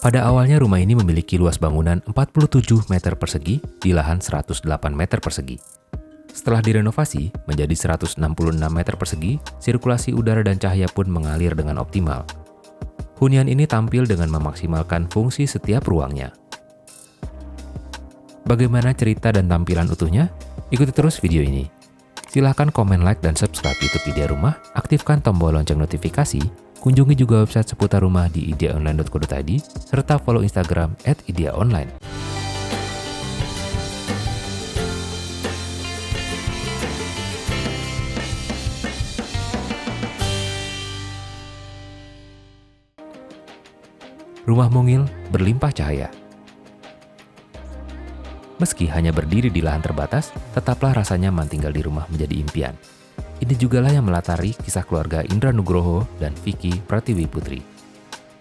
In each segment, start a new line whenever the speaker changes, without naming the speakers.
Pada awalnya rumah ini memiliki luas bangunan 47 meter persegi di lahan 108 meter persegi. Setelah direnovasi menjadi 166 meter persegi, sirkulasi udara dan cahaya pun mengalir dengan optimal. Hunian ini tampil dengan memaksimalkan fungsi setiap ruangnya. Bagaimana cerita dan tampilan utuhnya? Ikuti terus video ini. Silahkan komen, like, dan subscribe YouTube Idea Rumah, aktifkan tombol lonceng notifikasi, kunjungi juga website seputar rumah di ideaonline.co.id, serta follow Instagram @ideaonline. Rumah mungil berlimpah cahaya. Meski hanya berdiri di lahan terbatas, tetaplah rasa nyaman tinggal di rumah menjadi impian. Ini jugalah yang melatari kisah keluarga Indra Nugroho dan Vicky Pratiwi Putri.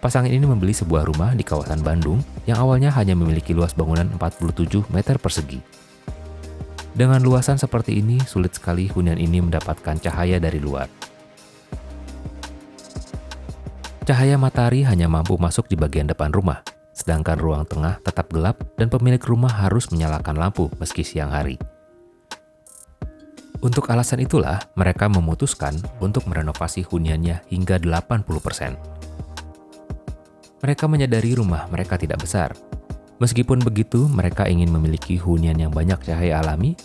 Pasangan ini membeli sebuah rumah di kawasan Bandung yang awalnya hanya memiliki luas bangunan 47 meter persegi. Dengan luasan seperti ini, sulit sekali hunian ini mendapatkan cahaya dari luar. Cahaya matahari hanya mampu masuk di bagian depan rumah, sedangkan ruang tengah tetap gelap dan pemilik rumah harus menyalakan lampu meski siang hari. Untuk alasan itulah, mereka memutuskan untuk merenovasi huniannya hingga 80%. Mereka menyadari rumah mereka tidak besar. Meskipun begitu, mereka ingin memiliki hunian yang banyak cahaya alami,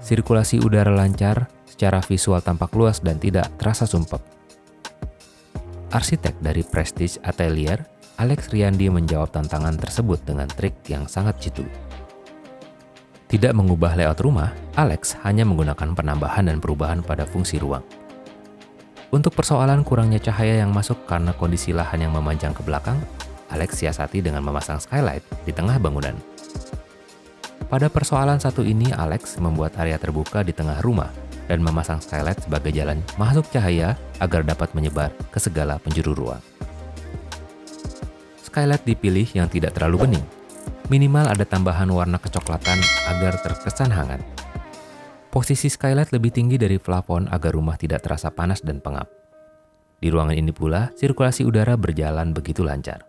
sirkulasi udara lancar, secara visual tampak luas dan tidak terasa sumpek. Arsitek dari Prestige Atelier, Alex Riyandi menjawab tantangan tersebut dengan trik yang sangat jitu. Tidak mengubah layout rumah, Alex hanya menggunakan penambahan dan perubahan pada fungsi ruang. Untuk persoalan kurangnya cahaya yang masuk karena kondisi lahan yang memanjang ke belakang, Alex siasati dengan memasang skylight di tengah bangunan. Pada persoalan satu ini, Alex membuat area terbuka di tengah rumah dan memasang skylight sebagai jalan masuk cahaya agar dapat menyebar ke segala penjuru ruang. Skylight dipilih yang tidak terlalu bening. Minimal ada tambahan warna kecoklatan agar terkesan hangat. Posisi skylight lebih tinggi dari plafon agar rumah tidak terasa panas dan pengap. Di ruangan ini pula, sirkulasi udara berjalan begitu lancar.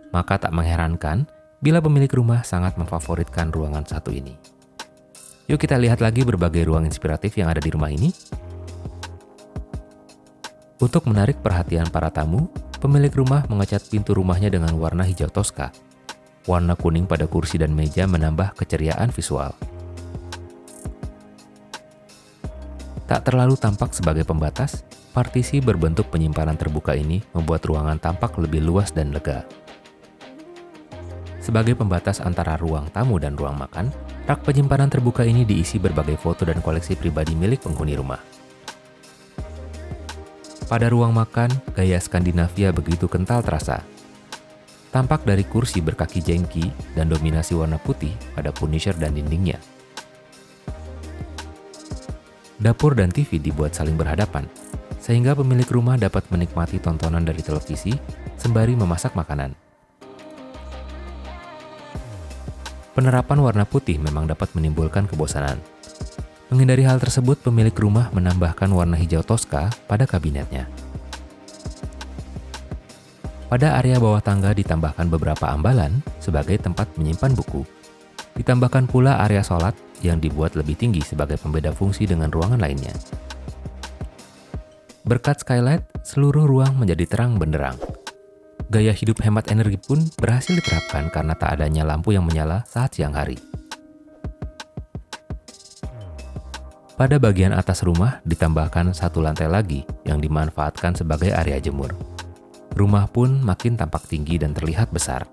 Maka tak mengherankan bila pemilik rumah sangat memfavoritkan ruangan satu ini. Yuk kita lihat lagi berbagai ruang inspiratif yang ada di rumah ini. Untuk menarik perhatian para tamu, pemilik rumah mengecat pintu rumahnya dengan warna hijau toska. Warna kuning pada kursi dan meja menambah keceriaan visual. Tak terlalu tampak sebagai pembatas, partisi berbentuk penyimpanan terbuka ini membuat ruangan tampak lebih luas dan lega. Sebagai pembatas antara ruang tamu dan ruang makan, rak penyimpanan terbuka ini diisi berbagai foto dan koleksi pribadi milik penghuni rumah. Pada ruang makan, gaya Skandinavia begitu kental terasa. Tampak dari kursi berkaki jengki dan dominasi warna putih pada furniture dan dindingnya. Dapur dan TV dibuat saling berhadapan, sehingga pemilik rumah dapat menikmati tontonan dari televisi sembari memasak makanan. Penerapan warna putih memang dapat menimbulkan kebosanan. Menghindari hal tersebut, pemilik rumah menambahkan warna hijau toska pada kabinetnya. Pada area bawah tangga ditambahkan beberapa ambalan sebagai tempat menyimpan buku. Ditambahkan pula area sholat yang dibuat lebih tinggi sebagai pembeda fungsi dengan ruangan lainnya. Berkat skylight, seluruh ruang menjadi terang benderang. Gaya hidup hemat energi pun berhasil diterapkan karena tak adanya lampu yang menyala saat siang hari. Pada bagian atas rumah ditambahkan satu lantai lagi yang dimanfaatkan sebagai area jemur. Rumah pun makin tampak tinggi dan terlihat besar.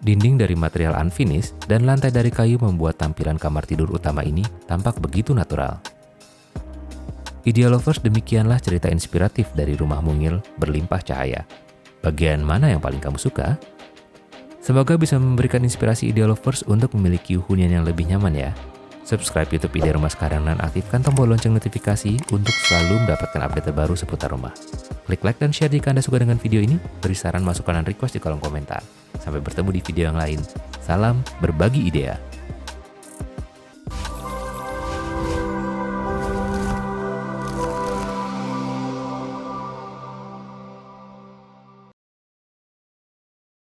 Dinding dari material unfinished dan lantai dari kayu membuat tampilan kamar tidur utama ini tampak begitu natural. Idea Lovers, demikianlah cerita inspiratif dari rumah mungil berlimpah cahaya. Bagian mana yang paling kamu suka? Semoga bisa memberikan inspirasi Idea Lovers untuk memiliki hunian yang lebih nyaman ya. Subscribe YouTube Idea Rumah sekarang dan aktifkan tombol lonceng notifikasi untuk selalu mendapatkan update terbaru seputar rumah. Klik like dan share jika Anda suka dengan video ini, beri saran, masukan, dan request di kolom komentar. Sampai bertemu di video yang lain. Salam berbagi idea.